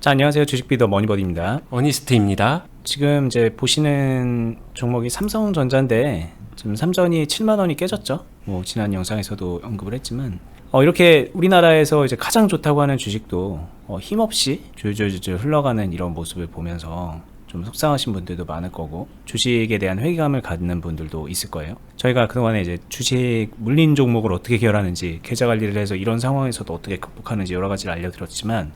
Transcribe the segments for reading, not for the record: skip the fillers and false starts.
자, 안녕하세요. 주식비더 머니버디입니다. 어니스트입니다. 지금 이제 보시는 종목이 삼성전자인데 지금 삼전이 7만 원이 깨졌죠. 뭐 지난 영상에서도 언급을 했지만 이렇게 우리나라에서 이제 가장 좋다고 하는 주식도 힘없이 줄줄줄 흘러가는 이런 모습을 보면서 좀 속상하신 분들도 많을 거고 주식에 대한 회의감을 갖는 분들도 있을 거예요. 저희가 그동안에 이제 주식 물린 종목을 어떻게 결하는지 계좌 관리를 해서 이런 상황에서도 어떻게 극복하는지 여러 가지를 알려드렸지만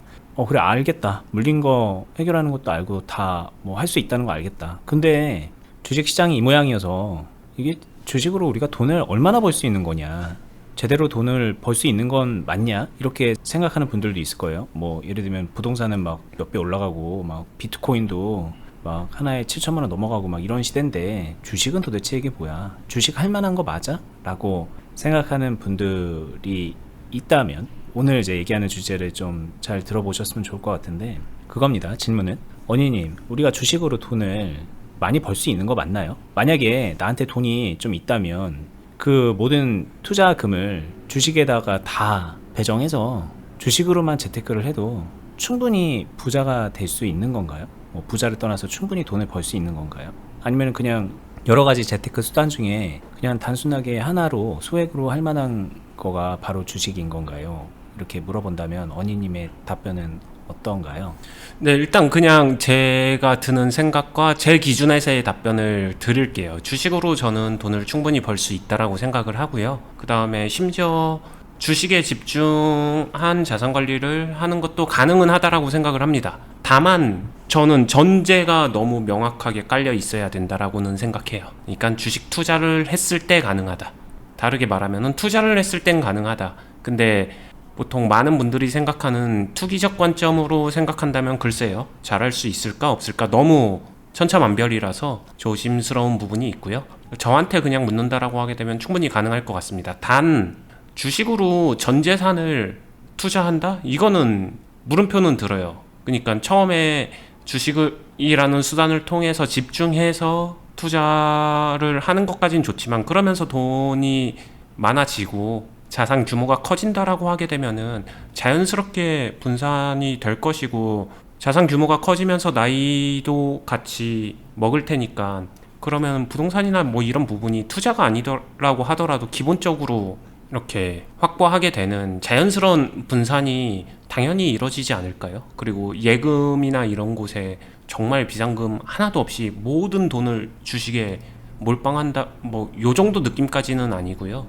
그래 알겠다. 물린 거 해결하는 것도 알고 다 뭐 할 수 있다는 거 알겠다. 근데 주식 시장이 이 모양이어서 이게 주식으로 우리가 돈을 얼마나 벌 수 있는 거냐, 제대로 돈을 벌 수 있는 건 맞냐, 이렇게 생각하는 분들도 있을 거예요. 뭐 예를 들면 부동산은 막 몇 배 올라가고 막 비트코인도 막 하나에 7천만 원 넘어가고 막 이런 시대인데 주식은 도대체 이게 뭐야, 주식 할 만한 거 맞아? 라고 생각하는 분들이 있다면 오늘 이제 얘기하는 주제를 좀 잘 들어보셨으면 좋을 것 같은데, 그겁니다. 질문은 언니님, 우리가 주식으로 돈을 많이 벌 수 있는 거 맞나요? 만약에 나한테 돈이 좀 있다면 그 모든 투자금을 주식에다가 다 배정해서 주식으로만 재테크를 해도 충분히 부자가 될 수 있는 건가요? 뭐 부자를 떠나서 충분히 돈을 벌 수 있는 건가요? 아니면 그냥 여러 가지 재테크 수단 중에 그냥 단순하게 하나로 소액으로 할 만한 거가 바로 주식인 건가요? 이렇게 물어본다면 언니님의 답변은 어떤가요? 네, 일단 그냥 제가 드는 생각과 제 기준에서의 답변을 드릴게요. 주식으로 저는 돈을 충분히 벌 수 있다라고 생각을 하고요. 그 다음에 심지어 주식에 집중한 자산 관리를 하는 것도 가능은 하다라고 생각을 합니다. 다만 저는 전제가 너무 명확하게 깔려 있어야 된다라고는 생각해요. 그러니까 주식 투자를 했을 때 가능하다. 다르게 말하면은 투자를 했을 땐 가능하다. 근데 보통 많은 분들이 생각하는 투기적 관점으로 생각한다면 글쎄요, 잘할 수 있을까 없을까 너무 천차만별이라서 조심스러운 부분이 있고요. 저한테 그냥 묻는다라고 하게 되면 충분히 가능할 것 같습니다. 단 주식으로 전 재산을 투자한다? 이거는 물음표는 들어요. 그러니까 처음에 주식이라는 수단을 통해서 집중해서 투자를 하는 것까지는 좋지만 그러면서 돈이 많아지고 자산 규모가 커진다라고 하게 되면은 자연스럽게 분산이 될 것이고 자산 규모가 커지면서 나이도 같이 먹을 테니까 그러면 부동산이나 뭐 이런 부분이 투자가 아니더라고 하더라도 기본적으로 이렇게 확보하게 되는 자연스러운 분산이 당연히 이루어지지 않을까요? 그리고 예금이나 이런 곳에 정말 비상금 하나도 없이 모든 돈을 주식에 몰빵한다 뭐 요 정도 느낌까지는 아니고요.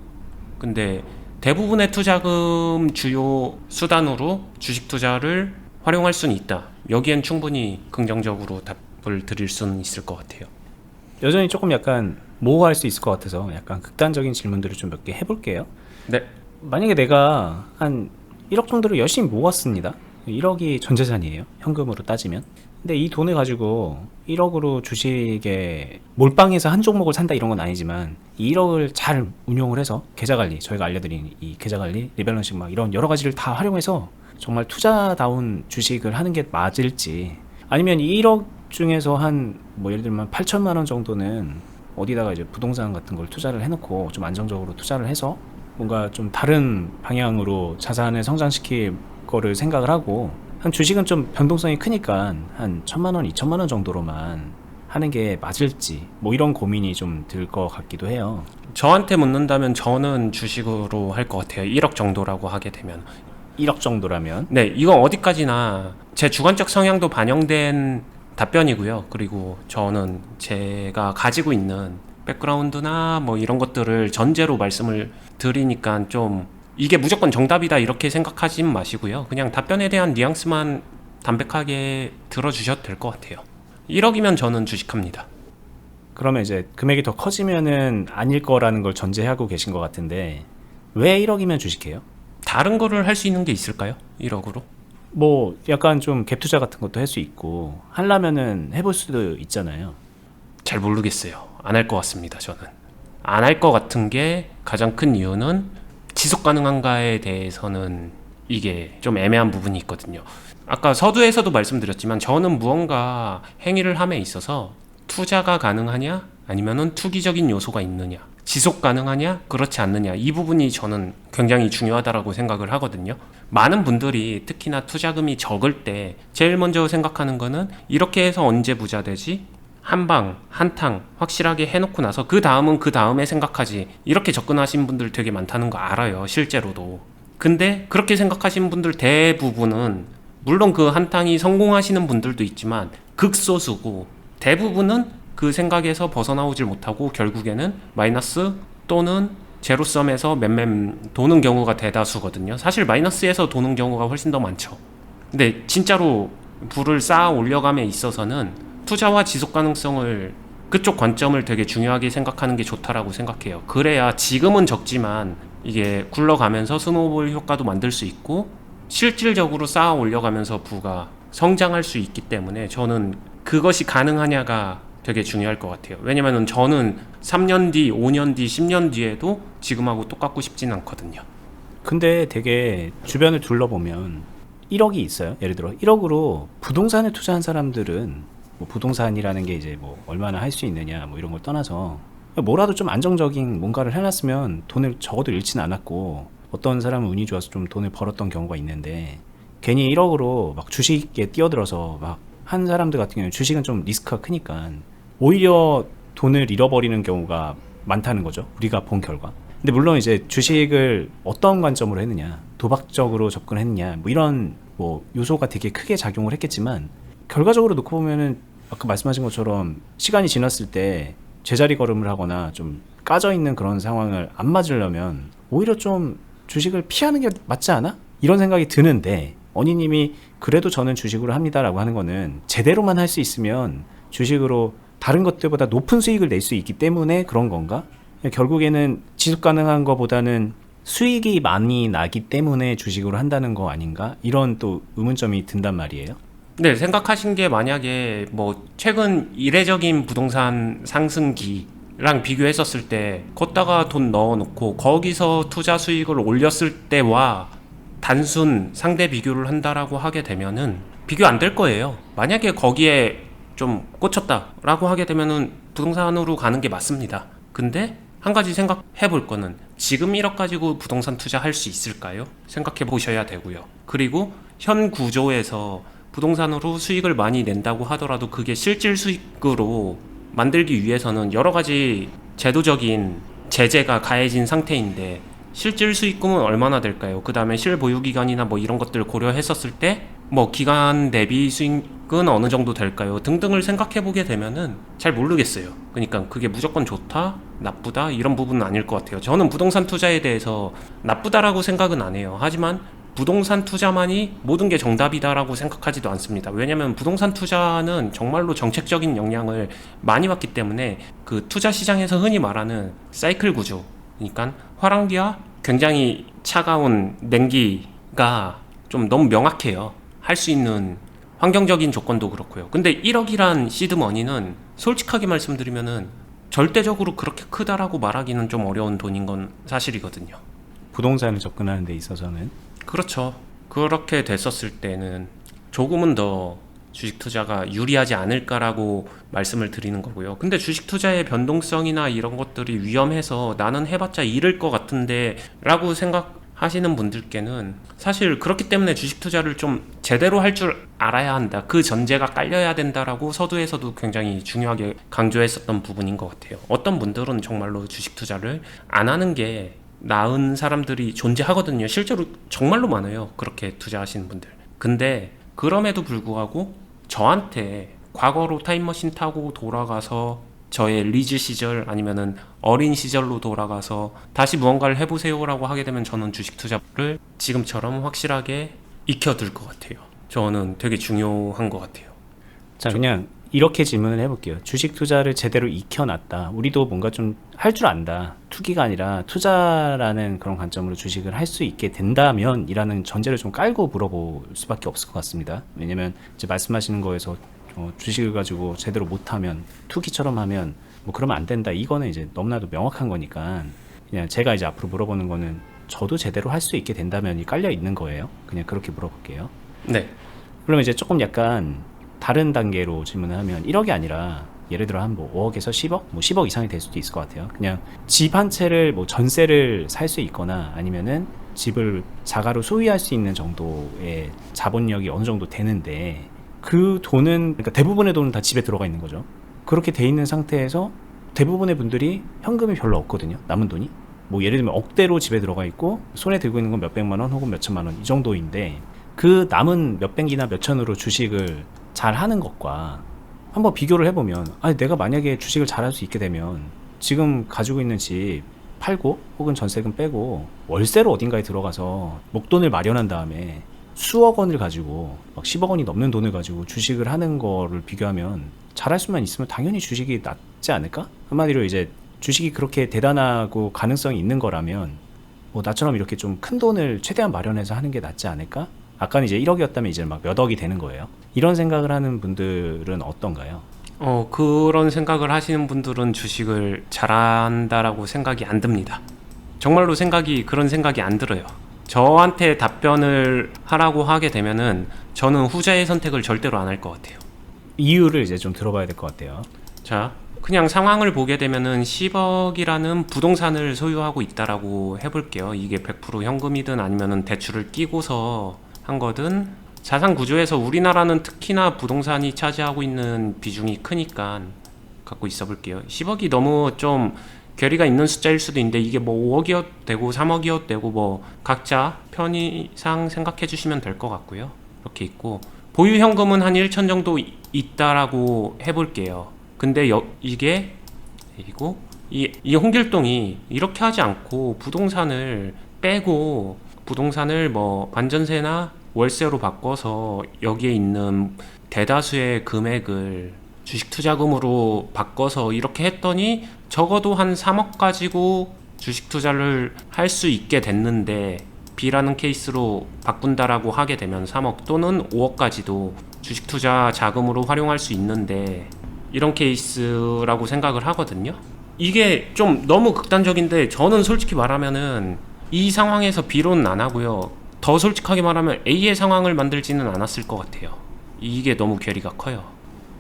근데 대부분의 투자금 주요 수단으로 주식 투자를 활용할 수는 있다. 여기엔 충분히 긍정적으로 답을 드릴 수는 있을 것 같아요. 여전히 조금 약간 모호할 수 있을 것 같아서 약간 극단적인 질문들을 좀 몇 개 해볼게요. 네. 만약에 내가 한 1억 정도를 열심히 모았습니다. 1억이 전 재산이에요, 현금으로 따지면. 근데 이 돈을 가지고 1억으로 주식에 몰빵해서 한 종목을 산다 이런 건 아니지만 이 1억을 잘 운용을 해서 계좌관리, 저희가 알려드린 이 계좌관리, 리밸런싱 막 이런 여러 가지를 다 활용해서 정말 투자다운 주식을 하는 게 맞을지, 아니면 이 1억 중에서 한 뭐 예를 들면 8천만 원 정도는 어디다가 이제 부동산 같은 걸 투자를 해놓고 좀 안정적으로 투자를 해서 뭔가 좀 다른 방향으로 자산을 성장시킬 거를 생각을 하고, 한 주식은 좀 변동성이 크니까 한 1,000만 원, 2,000만 원 정도로만 하는 게 맞을지 뭐 이런 고민이 좀 들 것 같기도 해요. 저한테 묻는다면 저는 주식으로 할 것 같아요. 1억 정도라고 하게 되면. 1억 정도라면? 네, 이건 어디까지나 제 주관적 성향도 반영된 답변이고요. 그리고 저는 제가 가지고 있는 백그라운드나 뭐 이런 것들을 전제로 말씀을 드리니까 좀 이게 무조건 정답이다 이렇게 생각하지 마시고요. 그냥 답변에 대한 뉘앙스만 담백하게 들어주셔도 될 것 같아요. 1억이면 저는 주식합니다. 그러면 이제 금액이 더 커지면은 아닐 거라는 걸 전제하고 계신 것 같은데 왜 1억이면 주식해요? 다른 거를 할 수 있는 게 있을까요? 1억으로? 뭐 약간 좀 갭 투자 같은 것도 할 수 있고 하려면은 해볼 수도 있잖아요. 잘 모르겠어요. 안 할 것 같습니다. 저는 안 할 것 같은 게 가장 큰 이유는 지속 가능한가에 대해서는 이게 좀 애매한 부분이 있거든요. 아까 서두에서도 말씀드렸지만 저는 무언가 행위를 함에 있어서 투자가 가능하냐 아니면은 투기적인 요소가 있느냐 지속 가능하냐? 그렇지 않느냐? 이 부분이 저는 굉장히 중요하다라고 생각을 하거든요. 많은 분들이 특히나 투자금이 적을 때 제일 먼저 생각하는 거는 이렇게 해서 언제 부자 되지? 한방, 한탕 확실하게 해놓고 나서 그 다음은 그 다음에 생각하지. 이렇게 접근하신 분들 되게 많다는 거 알아요. 실제로도. 근데 그렇게 생각하시는 분들 대부분은 물론 그 한탕이 성공하시는 분들도 있지만 극소수고 대부분은 그 생각에서 벗어나오질 못하고 결국에는 마이너스 또는 제로섬에서 맴맴 도는 경우가 대다수거든요. 사실 마이너스에서 도는 경우가 훨씬 더 많죠. 근데 진짜로 부를 쌓아 올려감에 있어서는 투자와 지속 가능성을 그쪽 관점을 되게 중요하게 생각하는 게 좋다라고 생각해요. 그래야 지금은 적지만 이게 굴러가면서 스노우볼 효과도 만들 수 있고 실질적으로 쌓아 올려가면서 부가 성장할 수 있기 때문에 저는 그것이 가능하냐가 되게 중요할 것 같아요. 왜냐면은 저는 3년 뒤, 5년 뒤, 10년 뒤에도 지금하고 똑같고 싶진 않거든요. 근데 되게 주변을 둘러보면 1억이 있어요. 예를 들어 1억으로 부동산에 투자한 사람들은 뭐 부동산이라는 게 이제 뭐 얼마나 할 수 있느냐 뭐 이런 걸 떠나서 뭐라도 좀 안정적인 뭔가를 해놨으면 돈을 적어도 잃지는 않았고 어떤 사람은 운이 좋아서 좀 돈을 벌었던 경우가 있는데 괜히 1억으로 막 주식에 뛰어들어서 막 한 사람들 같은 경우는 주식은 좀 리스크가 크니까 오히려 돈을 잃어버리는 경우가 많다는 거죠. 우리가 본 결과. 근데 물론 이제 주식을 어떤 관점으로 했느냐, 도박적으로 접근했느냐, 뭐 이런 뭐 요소가 되게 크게 작용을 했겠지만 결과적으로 놓고 보면은 아까 말씀하신 것처럼 시간이 지났을 때 제자리 걸음을 하거나 좀 까져 있는 그런 상황을 안 맞으려면 오히려 좀 주식을 피하는 게 맞지 않아? 이런 생각이 드는데 언니님이 그래도 저는 주식으로 합니다라고 하는 거는 제대로만 할 수 있으면 주식으로 다른 것들보다 높은 수익을 낼 수 있기 때문에 그런 건가? 결국에는 지속 가능한 것보다는 수익이 많이 나기 때문에 주식으로 한다는 거 아닌가? 이런 또 의문점이 든단 말이에요. 네, 생각하신 게 만약에 뭐 최근 이례적인 부동산 상승기랑 비교했었을 때 걷다가 돈 넣어놓고 거기서 투자 수익을 올렸을 때와 단순 상대 비교를 한다라고 하게 되면은 비교 안 될 거예요. 만약에 거기에 좀 꽂혔다라고 하게 되면은 부동산으로 가는 게 맞습니다. 근데 한 가지 생각해 볼 거는 지금 1억 가지고 부동산 투자할 수 있을까요? 생각해 보셔야 되고요. 그리고 현 구조에서 부동산으로 수익을 많이 낸다고 하더라도 그게 실질 수익으로 만들기 위해서는 여러 가지 제도적인 제재가 가해진 상태인데 실질 수익금은 얼마나 될까요? 그 다음에 실보유기간이나 뭐 이런 것들을 고려했었을 때 뭐 기간 대비 수익은 어느 정도 될까요? 등등을 생각해 보게 되면은 잘 모르겠어요. 그러니까 그게 무조건 좋다, 나쁘다 이런 부분은 아닐 것 같아요. 저는 부동산 투자에 대해서 나쁘다라고 생각은 안 해요. 하지만 부동산 투자만이 모든 게 정답이다라고 생각하지도 않습니다. 왜냐하면 부동산 투자는 정말로 정책적인 영향을 많이 받기 때문에 그 투자 시장에서 흔히 말하는 사이클 구조, 그러니까 화랑기와 굉장히 차가운 냉기가 좀 너무 명확해요. 할 수 있는 환경적인 조건도 그렇고요. 근데 1억이란 시드머니는 솔직하게 말씀드리면은 절대적으로 그렇게 크다라고 말하기는 좀 어려운 돈인 건 사실이거든요. 부동산을 접근하는 데 있어서는 그렇죠. 그렇게 됐었을 때는 조금은 더 주식 투자가 유리하지 않을까라고 말씀을 드리는 거고요. 근데 주식 투자의 변동성이나 이런 것들이 위험해서 나는 해봤자 잃을 것 같은데 라고 생각하시는 분들께는 사실 그렇기 때문에 주식 투자를 좀 제대로 할 줄 알아야 한다. 그 전제가 깔려야 된다라고 서두에서도 굉장히 중요하게 강조했었던 부분인 것 같아요. 어떤 분들은 정말로 주식 투자를 안 하는 게 나은 사람들이 존재하거든요. 실제로 정말로 많아요. 그렇게 투자하시는 분들. 근데 그럼에도 불구하고 저한테 과거로 타임머신 타고 돌아가서 저의 리즈 시절 아니면은 어린 시절로 돌아가서 다시 무언가를 해보세요라고 하게 되면 저는 주식 투자를 지금처럼 확실하게 익혀둘 것 같아요. 저는 되게 중요한 것 같아요. 자, 그냥 이렇게 질문을 해볼게요. 주식 투자를 제대로 익혀놨다. 우리도 뭔가 좀 할 줄 안다. 투기가 아니라 투자라는 그런 관점으로 주식을 할 수 있게 된다면 이라는 전제를 좀 깔고 물어볼 수밖에 없을 것 같습니다. 왜냐면 이제 말씀하시는 거에서 주식을 가지고 제대로 못하면 투기처럼 하면 뭐 그러면 안 된다. 이거는 이제 너무나도 명확한 거니까 그냥 제가 이제 앞으로 물어보는 거는 저도 제대로 할 수 있게 된다면이 깔려 있는 거예요. 그냥 그렇게 물어볼게요. 네. 그러면 이제 조금 약간 다른 단계로 질문을 하면 1억이 아니라 예를 들어 한 뭐 5억에서 10억, 뭐 10억 이상이 될 수도 있을 것 같아요. 그냥 집 한 채를 뭐 전세를 살 수 있거나 아니면은 집을 자가로 소유할 수 있는 정도의 자본력이 어느 정도 되는데 그 돈은 그러니까 대부분의 돈은 다 집에 들어가 있는 거죠. 그렇게 돼 있는 상태에서 대부분의 분들이 현금이 별로 없거든요. 남은 돈이. 뭐 예를 들면 억대로 집에 들어가 있고 손에 들고 있는 건 몇백만 원 혹은 몇천만 원 이 정도인데 그 남은 몇백이나 몇천으로 주식을 잘 하는 것과 한번 비교를 해보면 아니 내가 만약에 주식을 잘 할 수 있게 되면 지금 가지고 있는 집 팔고 혹은 전세금 빼고 월세로 어딘가에 들어가서 목돈을 마련한 다음에 수억 원을 가지고 막 10억 원이 넘는 돈을 가지고 주식을 하는 거를 비교하면 잘할 수만 있으면 당연히 주식이 낫지 않을까? 한마디로 이제 주식이 그렇게 대단하고 가능성이 있는 거라면 뭐 나처럼 이렇게 좀 큰 돈을 최대한 마련해서 하는 게 낫지 않을까? 아까는 이제 1억이었다면 이제 막 몇 억이 되는 거예요. 이런 생각을 하는 분들은 어떤가요? 그런 생각을 하시는 분들은 주식을 잘한다라고 생각이 안 듭니다. 정말로 그런 생각이 안 들어요. 저한테 답변을 하라고 하게 되면은 저는 후자의 선택을 절대로 안 할 것 같아요. 이유를 이제 좀 들어봐야 될 것 같아요. 자, 그냥 상황을 보게 되면은 10억이라는 부동산을 소유하고 있다라고 해볼게요. 이게 100% 현금이든 아니면은 대출을 끼고서 한 거든 자산 구조에서 우리나라는 특히나 부동산이 차지하고 있는 비중이 크니까 갖고 있어 볼게요. 10억이 너무 좀 괴리가 있는 숫자일 수도 있는데 이게 뭐 5억이어도 되고 3억이어도 되고 뭐 각자 편의상 생각해 주시면 될 것 같고요. 이렇게 있고 보유 현금은 한 1천 정도 있다라고 해볼게요. 근데 이게 이고 이 홍길동이 이렇게 하지 않고 부동산을 빼고 부동산을 뭐 반전세나 월세로 바꿔서 여기에 있는 대다수의 금액을 주식 투자금으로 바꿔서 이렇게 했더니 적어도 한 3억 가지고 주식 투자를 할 수 있게 됐는데 B라는 케이스로 바꾼다라고 하게 되면 3억 또는 5억까지도 주식 투자 자금으로 활용할 수 있는데 이런 케이스라고 생각을 하거든요. 이게 좀 너무 극단적인데 저는 솔직히 말하면은 이 상황에서 B로는 안 하고요. 더 솔직하게 말하면 A의 상황을 만들지는 않았을 것 같아요. 이게 너무 괴리가 커요.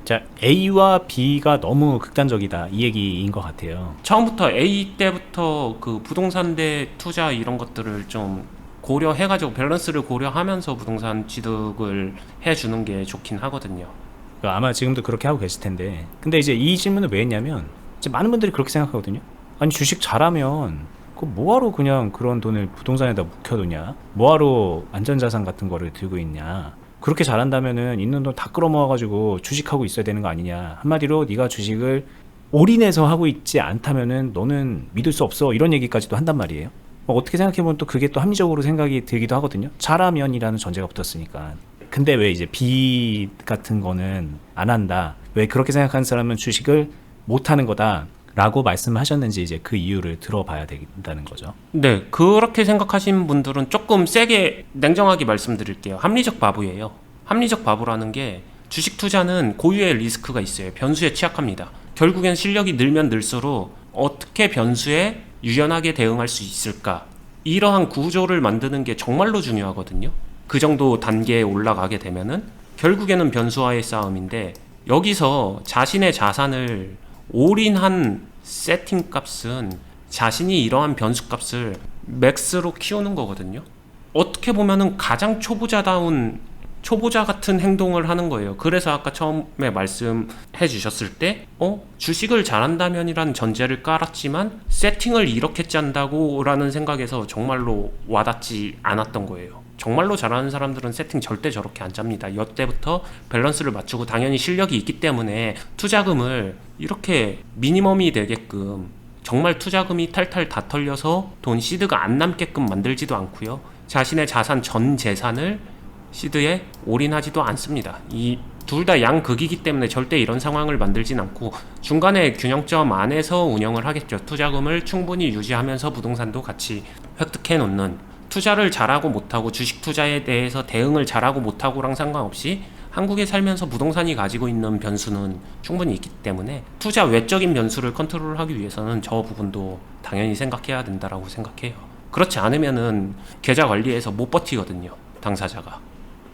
자, A와 B가 너무 극단적이다 이 얘기인 것 같아요. 처음부터 A 때부터 그 부동산 대 투자 이런 것들을 좀 고려해가지고 밸런스를 고려하면서 부동산 취득을 해주는 게 좋긴 하거든요. 아마 지금도 그렇게 하고 계실 텐데 근데 이제 이 질문을 왜 했냐면 이제 많은 분들이 그렇게 생각하거든요. 아니 주식 잘하면 그 뭐하러 그냥 그런 돈을 부동산에다 묵혀두냐, 뭐하러 안전자산 같은 거를 들고 있냐, 그렇게 잘한다면은 있는 돈 다 끌어모아가지고 주식하고 있어야 되는 거 아니냐. 한마디로 네가 주식을 올인해서 하고 있지 않다면은 너는 믿을 수 없어, 이런 얘기까지도 한단 말이에요. 어떻게 생각해보면 또 그게 또 합리적으로 생각이 들기도 하거든요. 잘하면이라는 전제가 붙었으니까. 근데 왜 이제 B 같은 거는 안 한다, 왜 그렇게 생각하는 사람은 주식을 못 하는 거다 라고 말씀하셨는지 이제 그 이유를 들어봐야 된다는 거죠. 네, 그렇게 생각하시는 분들은 조금 세게 냉정하게 말씀드릴게요. 합리적 바보예요. 합리적 바보라는 게 주식 투자는 고유의 리스크가 있어요. 변수에 취약합니다. 결국엔 실력이 늘면 늘수록 어떻게 변수에 유연하게 대응할 수 있을까, 이러한 구조를 만드는 게 정말로 중요하거든요. 그 정도 단계에 올라가게 되면은 결국에는 변수와의 싸움인데, 여기서 자신의 자산을 올인한 세팅 값은 자신이 이러한 변수 값을 맥스로 키우는 거거든요. 어떻게 보면은 가장 초보자 같은 행동을 하는 거예요. 그래서 아까 처음에 말씀해 주셨을 때 주식을 잘한다면이라는 전제를 깔았지만 세팅을 이렇게 짠다고 라는 생각에서 정말로 와닿지 않았던 거예요. 정말로 잘하는 사람들은 세팅 절대 저렇게 안 짭니다. 이때부터 밸런스를 맞추고 당연히 실력이 있기 때문에 투자금을 이렇게 미니멈이 되게끔, 정말 투자금이 탈탈 다 털려서 돈 시드가 안 남게끔 만들지도 않고요. 자신의 자산 전 재산을 시드에 올인하지도 않습니다. 이 둘 다 양극이기 때문에 절대 이런 상황을 만들진 않고 중간에 균형점 안에서 운영을 하겠죠. 투자금을 충분히 유지하면서 부동산도 같이 획득해 놓는, 투자를 잘하고 못하고 주식 투자에 대해서 대응을 잘하고 못하고랑 상관없이 한국에 살면서 부동산이 가지고 있는 변수는 충분히 있기 때문에 투자 외적인 변수를 컨트롤하기 위해서는 저 부분도 당연히 생각해야 된다라고 생각해요. 그렇지 않으면은 계좌 관리에서 못 버티거든요, 당사자가.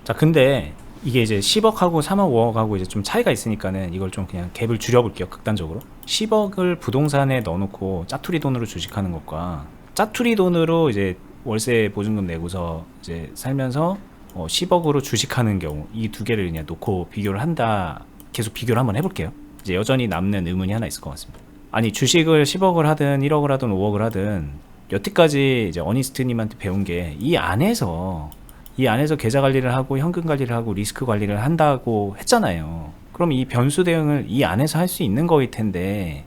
자, 근데 이게 이제 10억하고 3억, 5억하고 이제 좀 차이가 있으니까는 이걸 좀 그냥 갭을 줄여볼게요. 극단적으로. 10억을 부동산에 넣어놓고 짜투리 돈으로 주식하는 것과 짜투리 돈으로 이제 월세 보증금 내고서 이제 살면서 10억으로 주식하는 경우, 이 두 개를 그냥 놓고 비교를 한다. 계속 비교를 한번 해볼게요. 이제 여전히 남는 의문이 하나 있을 것 같습니다. 아니, 주식을 10억을 하든 1억을 하든 5억을 하든 여태까지 이제 어니스트님한테 배운 게 이 안에서 계좌 관리를 하고 현금 관리를 하고 리스크 관리를 한다고 했잖아요. 그럼 이 변수 대응을 이 안에서 할 수 있는 거일 텐데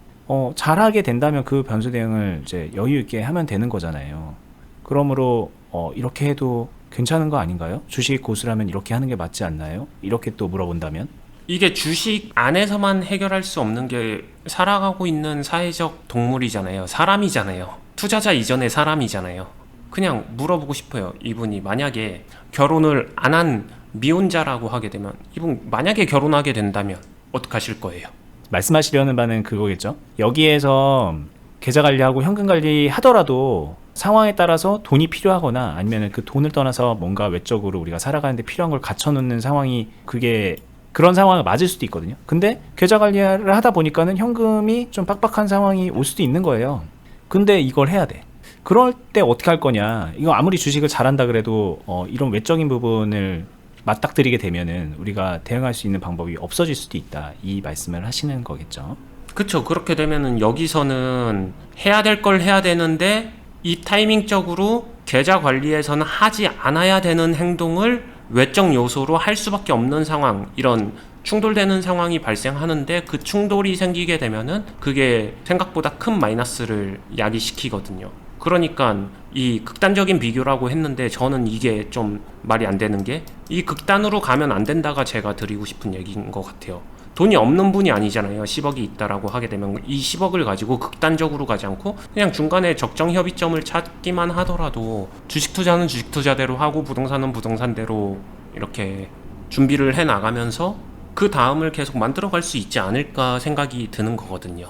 잘하게 된다면 그 변수 대응을 이제 여유 있게 하면 되는 거잖아요. 그러므로 이렇게 해도 괜찮은 거 아닌가요? 주식 고수라면 이렇게 하는 게 맞지 않나요? 이렇게 또 물어본다면? 이게 주식 안에서만 해결할 수 없는 게 살아가고 있는 사회적 동물이잖아요. 사람이잖아요. 투자자 이전의 사람이잖아요. 그냥 물어보고 싶어요. 이분이 만약에 결혼을 안 한 미혼자라고 하게 되면, 이분 만약에 결혼하게 된다면 어떡하실 거예요? 말씀하시려는 바는 그거겠죠. 여기에서 계좌 관리하고 현금 관리 하더라도 상황에 따라서 돈이 필요하거나 아니면 그 돈을 떠나서 뭔가 외적으로 우리가 살아가는데 필요한 걸 갖춰놓는 상황이 그게 그런 상황을 맞을 수도 있거든요. 근데 계좌 관리를 하다 보니까는 현금이 좀 빡빡한 상황이 올 수도 있는 거예요. 근데 이걸 해야 돼. 그럴 때 어떻게 할 거냐. 이거 아무리 주식을 잘한다 그래도 이런 외적인 부분을 맞닥뜨리게 되면은 우리가 대응할 수 있는 방법이 없어질 수도 있다. 이 말씀을 하시는 거겠죠. 그쵸. 그렇게 되면은 여기서는 해야 될 걸 해야 되는데 이 타이밍적으로 계좌 관리에서는 하지 않아야 되는 행동을 외적 요소로 할 수밖에 없는 상황, 이런 충돌되는 상황이 발생하는데 그 충돌이 생기게 되면은 그게 생각보다 큰 마이너스를 야기시키거든요. 그러니까 이 극단적인 비교라고 했는데 저는 이게 좀 말이 안 되는 게, 이 극단으로 가면 안 된다가 제가 드리고 싶은 얘기인 것 같아요. 돈이 없는 분이 아니잖아요. 10억이 있다라고 하게 되면 이 10억을 가지고 극단적으로 가지 않고 그냥 중간에 적정 협의점을 찾기만 하더라도 주식 투자는 주식 투자대로 하고 부동산은 부동산대로 이렇게 준비를 해 나가면서 그 다음을 계속 만들어갈 수 있지 않을까 생각이 드는 거거든요.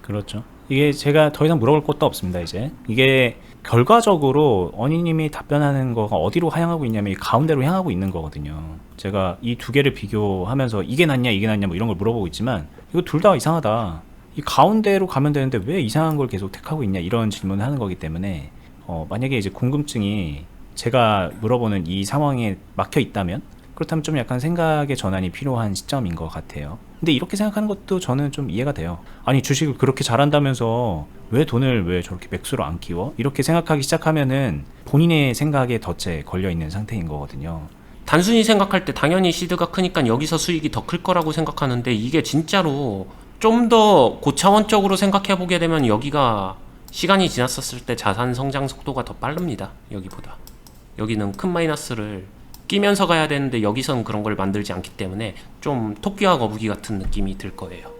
그렇죠. 이게 제가 더 이상 물어볼 것도 없습니다. 이제 이게 결과적으로 어니님이 답변하는 거가 어디로 향하고 있냐면 이 가운데로 향하고 있는 거거든요. 제가 이 두 개를 비교하면서 이게 낫냐 뭐 이런 걸 물어보고 있지만 이거 둘 다 이상하다. 이 가운데로 가면 되는데 왜 이상한 걸 계속 택하고 있냐 이런 질문을 하는 거기 때문에 만약에 이제 궁금증이 제가 물어보는 이 상황에 막혀 있다면 그렇다면 좀 약간 생각의 전환이 필요한 시점인 것 같아요. 근데 이렇게 생각하는 것도 저는 좀 이해가 돼요. 아니 주식을 그렇게 잘한다면서 왜 돈을 왜 저렇게 맥수로 안 키워? 이렇게 생각하기 시작하면은 본인의 생각에 덫에 걸려있는 상태인 거거든요. 단순히 생각할 때 당연히 시드가 크니까 여기서 수익이 더 클 거라고 생각하는데, 이게 진짜로 좀 더 고차원적으로 생각해 보게 되면 여기가 시간이 지났었을 때 자산 성장 속도가 더 빠릅니다. 여기보다. 여기는 큰 마이너스를 끼면서 가야 되는데 여기서는 그런 걸 만들지 않기 때문에 좀 토끼와 거북이 같은 느낌이 들 거예요.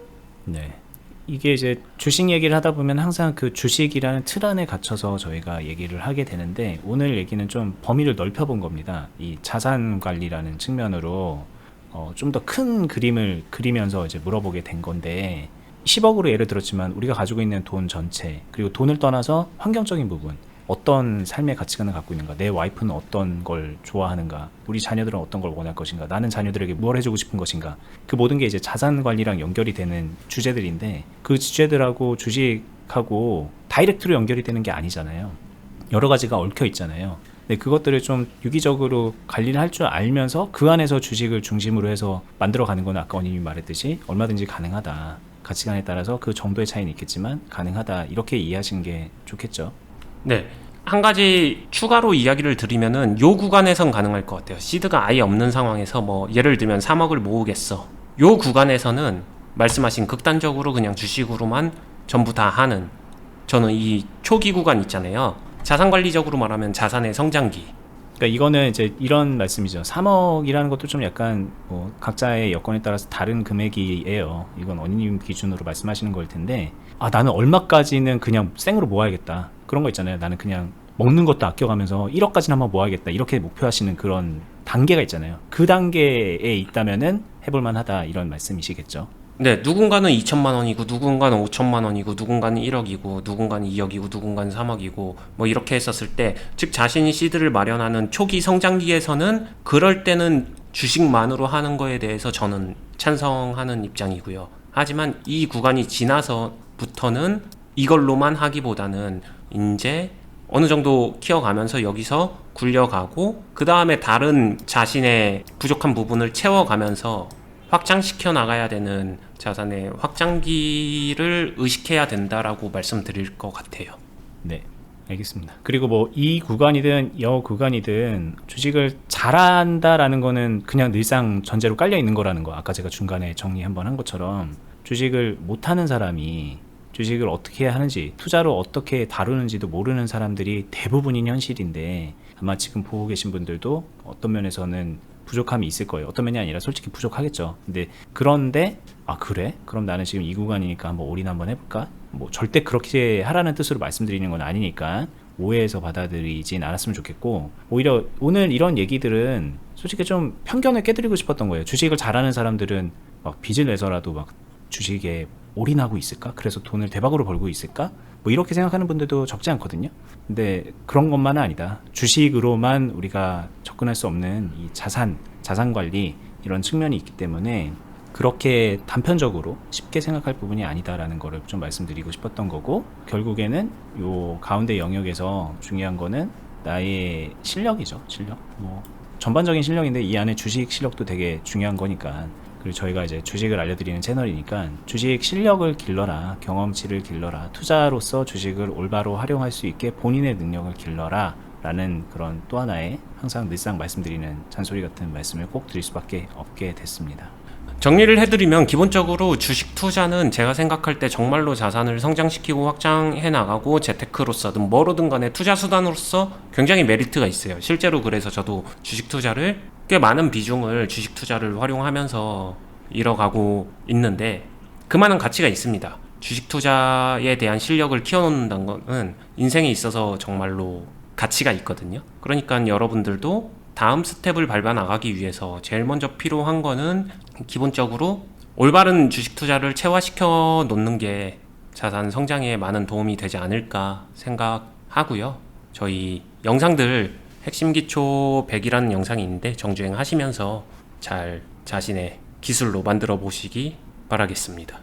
네. 이게 이제 주식 얘기를 하다 보면 항상 그 주식이라는 틀 안에 갇혀서 저희가 얘기를 하게 되는데, 오늘 얘기는 좀 범위를 넓혀본 겁니다. 이 자산 관리라는 측면으로 좀 더 큰 그림을 그리면서 이제 물어보게 된 건데, 10억으로 예를 들었지만 우리가 가지고 있는 돈 전체, 그리고 돈을 떠나서 환경적인 부분, 어떤 삶의 가치관을 갖고 있는가, 내 와이프는 어떤 걸 좋아하는가, 우리 자녀들은 어떤 걸 원할 것인가, 나는 자녀들에게 뭘 해주고 싶은 것인가, 그 모든 게 이제 자산 관리랑 연결이 되는 주제들인데, 그 주제들하고 주식하고 다이렉트로 연결이 되는 게 아니잖아요. 여러 가지가 얽혀 있잖아요. 근데 그것들을 좀 유기적으로 관리를 할 줄 알면서 그 안에서 주식을 중심으로 해서 만들어가는 건 아까 원님이 말했듯이 얼마든지 가능하다. 가치관에 따라서 그 정도의 차이는 있겠지만 가능하다. 이렇게 이해하시는 게 좋겠죠. 네. 한 가지 추가로 이야기를 드리면은 요 구간에선 가능할 것 같아요. 시드가 아예 없는 상황에서 뭐 예를 들면 3억을 모으겠어. 요 구간에서는 말씀하신 극단적으로 그냥 주식으로만 전부 다 하는, 저는 이 초기 구간 있잖아요. 자산관리적으로 말하면 자산의 성장기. 그러니까 이거는 이제 이런 말씀이죠. 3억이라는 것도 좀 약간 뭐 각자의 여건에 따라서 다른 금액이에요. 이건 어니님 기준으로 말씀하시는 거일 텐데, 나는 얼마까지는 그냥 생으로 모아야겠다. 그런 거 있잖아요. 나는 그냥 먹는 것도 아껴가면서 1억까지는 한번 모아야겠다. 이렇게 목표하시는 그런 단계가 있잖아요. 그 단계에 있다면은 해볼만 하다. 이런 말씀이시겠죠. 네, 누군가는 2천만 원이고 누군가는 5천만 원이고 누군가는 1억이고 누군가는 2억이고 누군가는 3억이고 뭐 이렇게 했었을 때, 즉 자신이 시드를 마련하는 초기 성장기에서는 그럴 때는 주식만으로 하는 거에 대해서 저는 찬성하는 입장이고요. 하지만 이 구간이 지나서부터는 이걸로만 하기보다는 이제 어느 정도 키워가면서 여기서 굴려가고 그 다음에 다른 자신의 부족한 부분을 채워가면서 확장시켜 나가야 되는 자산의 확장기를 의식해야 된다라고 말씀드릴 것 같아요. 네, 알겠습니다. 그리고 뭐 이 구간이든 여 구간이든 주식을 잘한다라는 거는 그냥 늘상 전제로 깔려 있는 거라는 거. 아까 제가 중간에 정리 한번 한 것처럼 주식을 못하는 사람이 주식을 어떻게 하는지, 투자로 어떻게 다루는지도 모르는 사람들이 대부분인 현실인데, 아마 지금 보고 계신 분들도 어떤 면에서는 부족함이 있을 거예요. 어떤 면이 아니라 솔직히 부족하겠죠. 그런데 아 그래? 그럼 나는 지금 이 구간이니까 한번 올인 한번 해볼까? 뭐 절대 그렇게 하라는 뜻으로 말씀드리는 건 아니니까 오해해서 받아들이진 않았으면 좋겠고, 오히려 오늘 이런 얘기들은 솔직히 좀 편견을 깨드리고 싶었던 거예요. 주식을 잘하는 사람들은 막 빚을 내서라도 막 주식에 올인하고 있을까? 그래서 돈을 대박으로 벌고 있을까? 뭐 이렇게 생각하는 분들도 적지 않거든요. 근데 그런 것만은 아니다. 주식으로만 우리가 접근할 수 없는 이 자산 관리 이런 측면이 있기 때문에 그렇게 단편적으로 쉽게 생각할 부분이 아니다라는 거를 좀 말씀드리고 싶었던 거고, 결국에는 요 가운데 영역에서 중요한 거는 나의 실력이죠. 실력. 뭐 전반적인 실력인데 이 안에 주식 실력도 되게 중요한 거니까. 그리고 저희가 이제 주식을 알려드리는 채널이니까 주식 실력을 길러라, 경험치를 길러라, 투자로서 주식을 올바로 활용할 수 있게 본인의 능력을 길러라 라는 그런 또 하나의 항상 늘상 말씀드리는 잔소리 같은 말씀을 꼭 드릴 수밖에 없게 됐습니다. 정리를 해드리면 기본적으로 주식 투자는 제가 생각할 때 정말로 자산을 성장시키고 확장해 나가고 재테크로서든 뭐로든 간에 투자 수단으로서 굉장히 메리트가 있어요. 실제로 그래서 저도 주식 투자를 꽤 많은 비중을 주식 투자를 활용하면서 이뤄가고 있는데 그만한 가치가 있습니다. 주식 투자에 대한 실력을 키워놓는다는 것은 인생에 있어서 정말로 가치가 있거든요. 그러니까 여러분들도 다음 스텝을 밟아 나가기 위해서 제일 먼저 필요한 거는 기본적으로 올바른 주식 투자를 체화시켜 놓는 게 자산 성장에 많은 도움이 되지 않을까 생각하고요. 저희 영상들 핵심 기초 100이라는 영상이 있는데 정주행 하시면서 잘 자신의 기술로 만들어 보시기 바라겠습니다.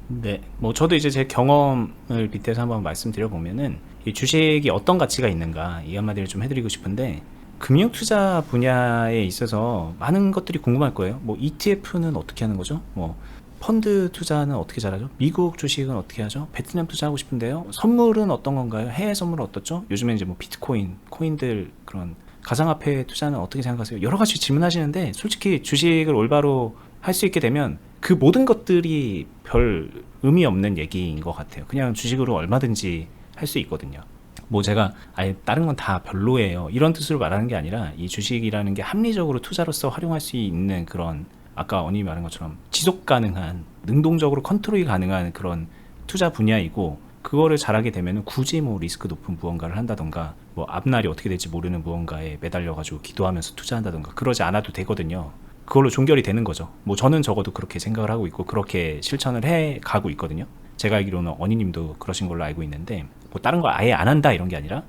네, 뭐 저도 이제 제 경험을 빗대서 한번 말씀드려 보면은 이 주식이 어떤 가치가 있는가 이 한마디를 좀 해드리고 싶은데, 금융 투자 분야에 있어서 많은 것들이 궁금할 거예요. 뭐 ETF는 어떻게 하는 거죠? 뭐 펀드 투자는 어떻게 잘하죠? 미국 주식은 어떻게 하죠? 베트남 투자하고 싶은데요. 선물은 어떤 건가요? 해외 선물은 어떻죠? 요즘에 이제 뭐 비트코인, 코인들 그런 가상화폐 투자는 어떻게 생각하세요? 여러 가지 질문하시는데 솔직히 주식을 올바로 할 수 있게 되면 그 모든 것들이 별 의미 없는 얘기인 것 같아요. 그냥 주식으로 얼마든지 할 수 있거든요. 뭐 제가 아예 다른 건 다 별로예요 이런 뜻으로 말하는 게 아니라, 이 주식이라는 게 합리적으로 투자로서 활용할 수 있는 그런, 아까 언님이 말한 것처럼 지속 가능한, 능동적으로 컨트롤이 가능한 그런 투자 분야이고, 그거를 잘하게 되면 굳이 뭐 리스크 높은 무언가를 한다던가 뭐 앞날이 어떻게 될지 모르는 무언가에 매달려 가지고 기도하면서 투자한다던가 그러지 않아도 되거든요. 그걸로 종결이 되는 거죠. 뭐 저는 적어도 그렇게 생각을 하고 있고 그렇게 실천을 해 가고 있거든요. 제가 알기로는 언니님도 그러신 걸로 알고 있는데, 뭐 다른 거 아예 안 한다 이런 게 아니라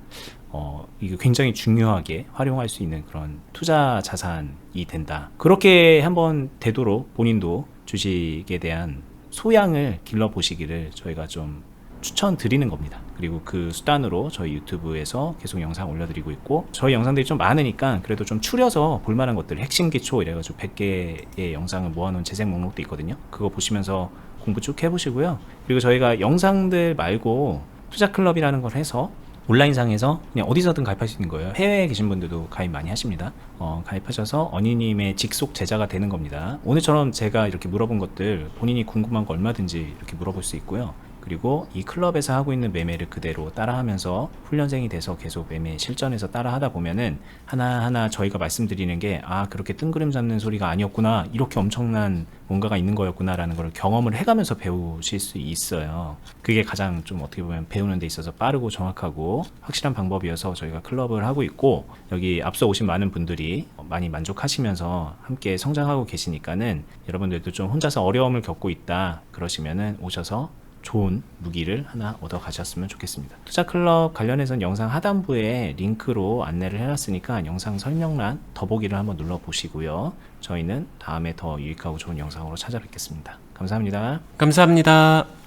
이게 굉장히 중요하게 활용할 수 있는 그런 투자 자산이 된다. 그렇게 한번 되도록 본인도 주식에 대한 소양을 길러 보시기를 저희가 좀 추천드리는 겁니다. 그리고 그 수단으로 저희 유튜브에서 계속 영상 올려드리고 있고, 저희 영상들이 좀 많으니까 그래도 좀 추려서 볼만한 것들, 핵심 기초 이래가지고 100개의 영상을 모아놓은 재생 목록도 있거든요. 그거 보시면서 공부 쭉 해보시고요. 그리고 저희가 영상들 말고 투자클럽이라는 걸 해서 온라인상에서 그냥 어디서든 가입할 수 있는 거예요. 해외에 계신 분들도 가입 많이 하십니다. 가입하셔서 언니님의 직속 제자가 되는 겁니다. 오늘처럼 제가 이렇게 물어본 것들 본인이 궁금한 거 얼마든지 이렇게 물어볼 수 있고요. 그리고 이 클럽에서 하고 있는 매매를 그대로 따라하면서 훈련생이 돼서 계속 매매 실전에서 따라하다 보면은 하나하나 저희가 말씀드리는 게, 아 그렇게 뜬구름 잡는 소리가 아니었구나, 이렇게 엄청난 뭔가가 있는 거였구나 라는 걸 경험을 해가면서 배우실 수 있어요. 그게 가장 좀 어떻게 보면 배우는 데 있어서 빠르고 정확하고 확실한 방법이어서 저희가 클럽을 하고 있고, 여기 앞서 오신 많은 분들이 많이 만족하시면서 함께 성장하고 계시니까는 여러분들도 좀 혼자서 어려움을 겪고 있다 그러시면은 오셔서 좋은 무기를 하나 얻어 가셨으면 좋겠습니다. 투자클럽 관련해서는 영상 하단부에 링크로 안내를 해놨으니까 영상 설명란 더보기를 한번 눌러보시고요. 저희는 다음에 더 유익하고 좋은 영상으로 찾아뵙겠습니다. 감사합니다. 감사합니다.